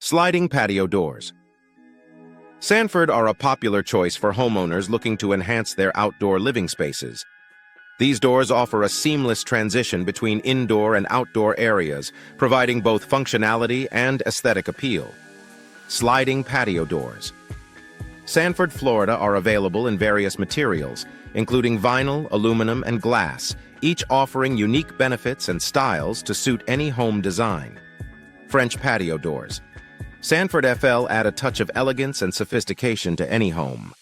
Sliding patio doors. Sanford are a popular choice for homeowners looking to enhance their outdoor living spaces. These doors offer a seamless transition between indoor and outdoor areas, providing both functionality and aesthetic appeal. Sliding patio doors. Sanford Florida are available in various materials, including vinyl, aluminum, and glass, each offering unique benefits and styles to suit any home design. French patio doors. Sanford FL add a touch of elegance and sophistication to any home.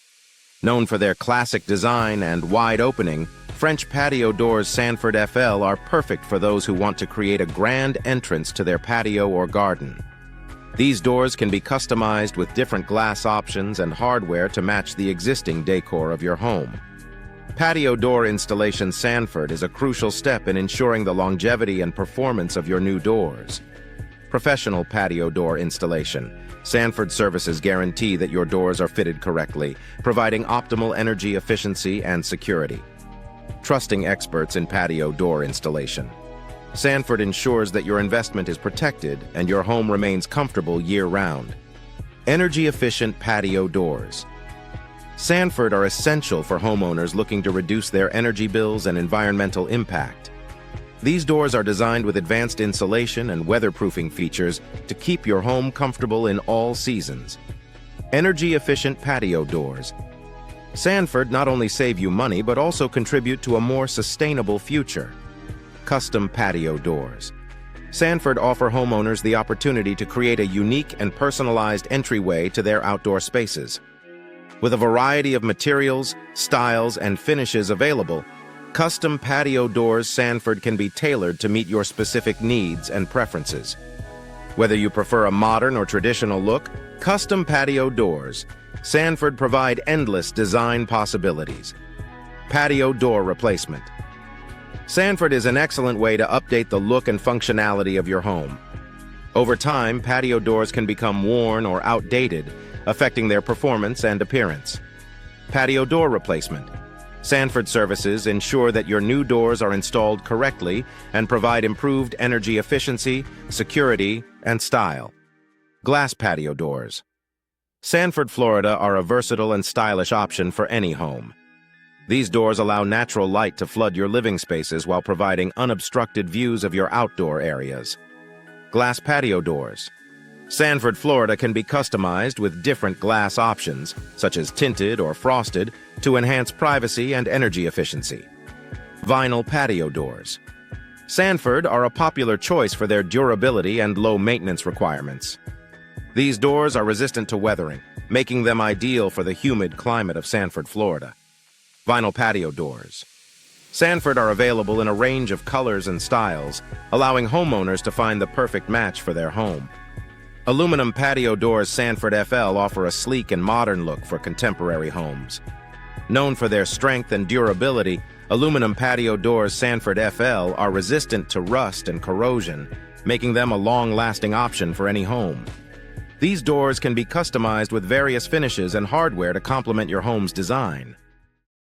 Known for their classic design and wide opening, French patio doors Sanford FL are perfect for those who want to create a grand entrance to their patio or garden. These doors can be customized with different glass options and hardware to match the existing decor of your home. Patio door installation Sanford is a crucial step in ensuring the longevity and performance of your new doors. Professional patio door installation. Sanford services guarantee that your doors are fitted correctly, providing optimal energy efficiency and security. Trusting experts in patio door installation. Sanford ensures that your investment is protected and your home remains comfortable year-round. Energy-efficient patio doors. Sanford are essential for homeowners looking to reduce their energy bills and environmental impact. These doors are designed with advanced insulation and weatherproofing features to keep your home comfortable in all seasons. Energy-efficient patio doors. Sanford not only save you money but also contribute to a more sustainable future. Custom patio doors. Sanford offer homeowners the opportunity to create a unique and personalized entryway to their outdoor spaces. With a variety of materials, styles, and finishes available, custom patio doors Sanford can be tailored to meet your specific needs and preferences. Whether you prefer a modern or traditional look, custom patio doors Sanford provide endless design possibilities. Patio door replacement. Sanford is an excellent way to update the look and functionality of your home. Over time, patio doors can become worn or outdated, affecting their performance and appearance. Patio door replacement. Sanford services ensure that your new doors are installed correctly and provide improved energy efficiency, security, and style. Glass patio doors. Sanford Florida are a versatile and stylish option for any home. These doors allow natural light to flood your living spaces while providing unobstructed views of your outdoor areas. Glass patio doors. Sanford Florida can be customized with different glass options, such as tinted or frosted, to enhance privacy and energy efficiency. Vinyl patio doors. Sanford are a popular choice for their durability and low maintenance requirements. These doors are resistant to weathering, making them ideal for the humid climate of Sanford, Florida. Vinyl patio doors. Sanford are available in a range of colors and styles, allowing homeowners to find the perfect match for their home. Aluminum patio doors Sanford FL offer a sleek and modern look for contemporary homes. Known for their strength and durability, aluminum patio doors Sanford FL are resistant to rust and corrosion, making them a long-lasting option for any home. These doors can be customized with various finishes and hardware to complement your home's design.